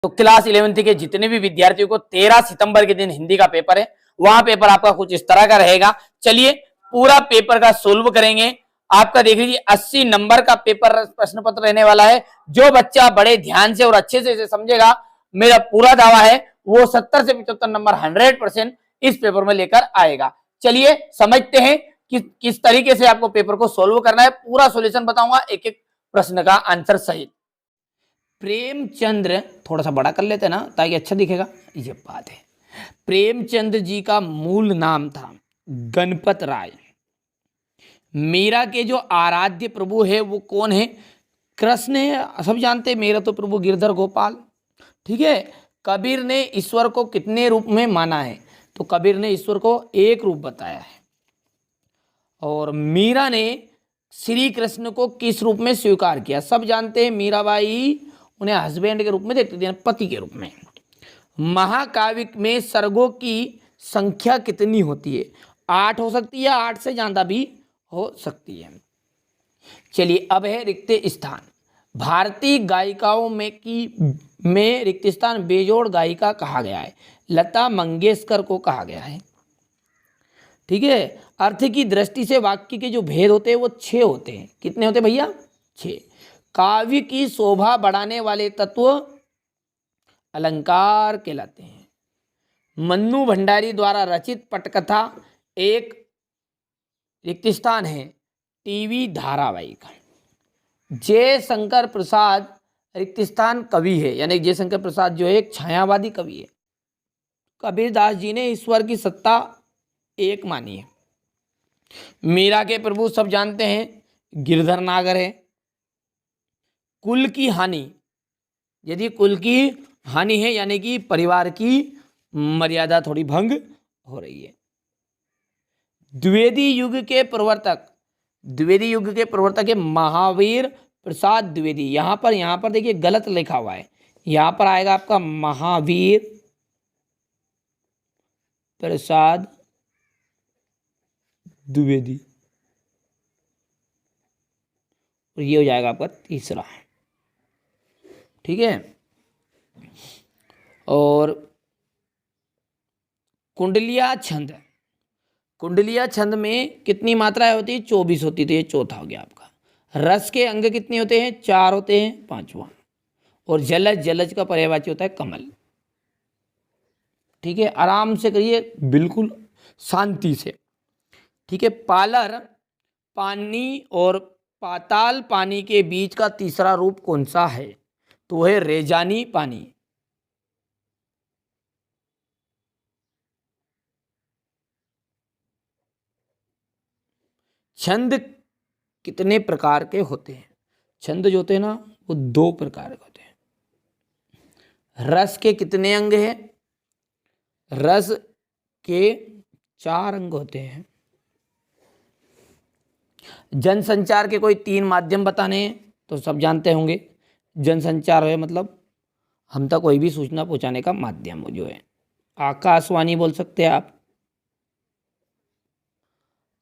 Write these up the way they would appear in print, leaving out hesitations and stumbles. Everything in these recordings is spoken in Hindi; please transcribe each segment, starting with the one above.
तो क्लास 11th के जितने भी विद्यार्थियों को 13 सितंबर के दिन हिंदी का पेपर है, वहां पेपर आपका कुछ इस तरह का रहेगा। चलिए पूरा पेपर का सोल्व करेंगे। आपका देख लीजिए 80 नंबर का पेपर प्रश्न पत्र रहने वाला है। जो बच्चा बड़े ध्यान से और अच्छे से इसे समझेगा, मेरा पूरा दावा है वो 70 से 75 नंबर 100% इस पेपर में लेकर आएगा। चलिए समझते हैं कि किस तरीके से आपको पेपर को सोल्व करना है। पूरा सॉल्यूशन बताऊंगा एक एक प्रश्न का आंसर सहित। प्रेमचंद्र, थोड़ा सा बड़ा कर लेते हैं ना ताकि अच्छा दिखेगा, ये बात है। प्रेमचंद जी का मूल नाम था गणपत राय। मीरा के जो आराध्य प्रभु है वो कौन है? कृष्ण है, सब जानते हैं। मेरा तो प्रभु गिरधर गोपाल, ठीक है। कबीर ने ईश्वर को कितने रूप में माना है? तो कबीर ने ईश्वर को एक रूप बताया है। और मीरा ने श्री कृष्ण को किस रूप में स्वीकार किया? सब जानते हैं, मीराबाई उन्हें हस्बैंड के रूप में देखती थी, पति के रूप में। महाकाव्य में सर्गों की संख्या कितनी होती है? 8 हो सकती है, 8 से ज्यादा भी हो सकती है। चलिए अब है रिक्त स्थान। भारतीय गायिकाओं में रिक्त स्थान बेजोड़ गायिका कहा गया है। लता मंगेशकर को कहा गया है, ठीक है। अर्थ की दृष्टि से वाक्य के जो भेद होते हैं वो 6 होते हैं। कितने होते हैं भैया? 6। काव्य की शोभा बढ़ाने वाले तत्व अलंकार कहलाते हैं। मन्नू भंडारी द्वारा रचित पटकथा एक रिक्त स्थान है टीवी धारावाहिक। जयशंकर प्रसाद रिक्त स्थान कवि है, यानी जयशंकर प्रसाद जो है एक छायावादी कवि है। कबीरदास जी ने ईश्वर की सत्ता एक मानी है। मीरा के प्रभु सब जानते हैं गिरधर नागर है। कुल की हानि, यदि कुल की हानि है यानी कि परिवार की मर्यादा थोड़ी भंग हो रही है। द्विवेदी युग के प्रवर्तक, द्विवेदी युग के प्रवर्तक है महावीर प्रसाद द्विवेदी। यहां पर देखिए गलत लिखा हुआ है, यहां पर आएगा आपका महावीर प्रसाद द्विवेदी, और ये हो जाएगा आपका तीसरा, ठीक है। और कुंडलिया छंद, कुंडलिया छंद में कितनी मात्राएं होती है? 24 होती, तो ये चौथा हो गया आपका। रस के अंग कितने होते हैं? 4 होते हैं, 5वां। और जलज, जलज का पर्यायवाची होता है कमल, ठीक है। आराम से करिए, बिल्कुल शांति से, ठीक है। पालर पानी और पाताल पानी के बीच का तीसरा रूप कौन सा है? तो है रेजानी पानी। छंद कितने प्रकार के होते हैं? छंद जो होते हैं ना वो 2 प्रकार के होते हैं। रस के कितने अंग हैं? रस के 4 अंग होते हैं। जनसंचार के कोई 3 माध्यम बताने हैं, तो सब जानते होंगे। जनसंचार है मतलब हम तक कोई भी सूचना पहुंचाने का माध्यम जो है। आकाशवाणी बोल सकते हैं आप,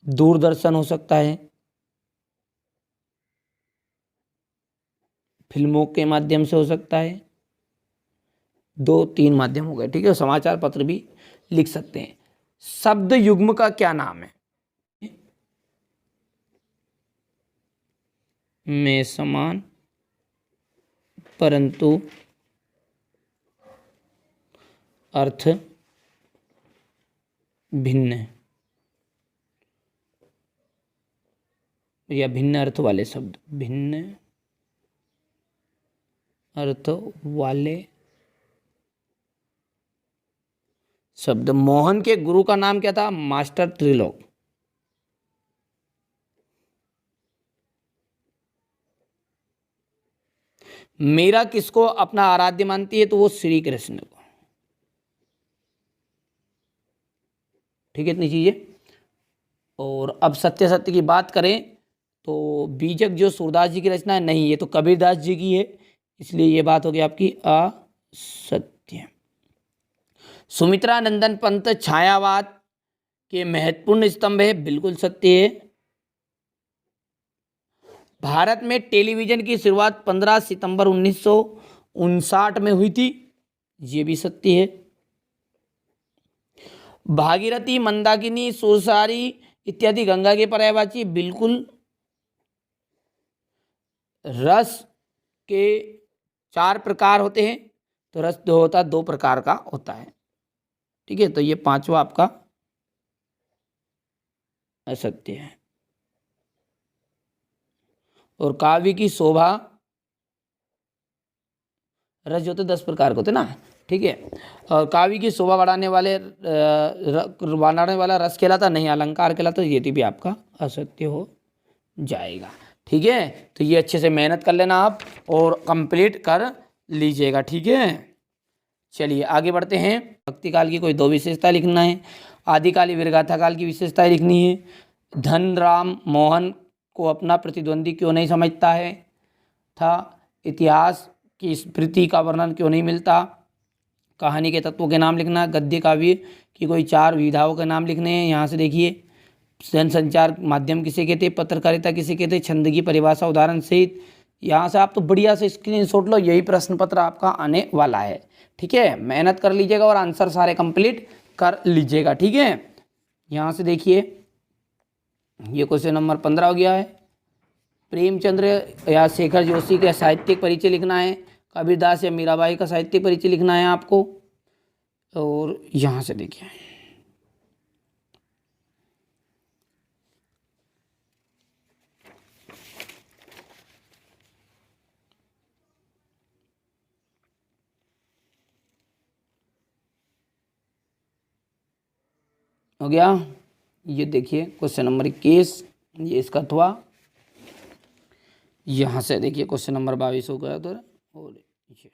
दूरदर्शन हो सकता है, फिल्मों के माध्यम से हो सकता है। 2-3 माध्यम हो गए, ठीक है। समाचार पत्र भी लिख सकते हैं। शब्द युग्म का क्या नाम है? में समान परंतु अर्थ भिन्न, या भिन्न अर्थ वाले शब्द, भिन्न अर्थ वाले शब्द। मोहन के गुरु का नाम क्या था? मास्टर त्रिलोक। मीरा किसको अपना आराध्य मानती है? तो वो श्री कृष्ण को, ठीक है। इतनी चीजें। और अब सत्य सत्य की बात करें तो बीजक जो सूरदास जी की रचना है, नहीं, ये तो कबीरदास जी की है, इसलिए ये बात होगी आपकी असत्य। सुमित्रा नंदन पंत छायावाद के महत्वपूर्ण स्तंभ है, बिल्कुल सत्य है। भारत में टेलीविजन की शुरुआत 15 सितंबर 1959 में हुई थी, ये भी सत्य है। भागीरथी, मंदाकिनी, सुरसारी इत्यादि गंगा के पर्यायवाची, बिल्कुल। रस के 4 प्रकार होते हैं, तो रस दो होता है, 2 प्रकार का होता है। ठीक है, तो ये 5वां आपका असत्य है। और काव्य की शोभा, रस जो होते 10 प्रकार के होते ना, ठीक है। और काव्य की शोभा बढ़ाने वाला रस कहलाता नहीं, अलंकार कहलाता, ये भी आपका असत्य हो जाएगा। ठीक है, तो ये अच्छे से मेहनत कर लेना आप और कंप्लीट कर लीजिएगा। ठीक है, चलिए आगे बढ़ते हैं। भक्ति काल की कोई 2 विशेषता लिखना है। आदिकाल वीरगाथा काल की विशेषताएं लिखनी है। धनराम मोहन को अपना प्रतिद्वंदी क्यों नहीं समझता है था। इतिहास की स्मृति का वर्णन क्यों नहीं मिलता। कहानी के तत्वों के नाम लिखना। गद्य काव्य की कोई 4 विधाओं के नाम लिखने हैं। यहाँ से देखिए, जनसंचार माध्यम किसे कहते, पत्रकारिता किसे कहते, छंद की परिभाषा उदाहरण सहित। यहाँ से आप तो बढ़िया से स्क्रीनशॉट लो, यही प्रश्न पत्र आपका आने वाला है। ठीक है, मेहनत कर लीजिएगा और आंसर सारे कंप्लीट कर लीजिएगा। ठीक है, यहाँ से देखिए, ये क्वेश्चन नंबर 15 हो गया है। प्रेमचंद्र या शेखर जोशी का साहित्यिक परिचय लिखना है। कबीरदास या मीराबाई का साहित्यिक परिचय लिखना है आपको। और यहाँ से देखिए, हो गया। ये देखिए क्वेश्चन नंबर 21, ये इसका था। यहाँ से देखिए क्वेश्चन नंबर 22 हो गया उधर। और ये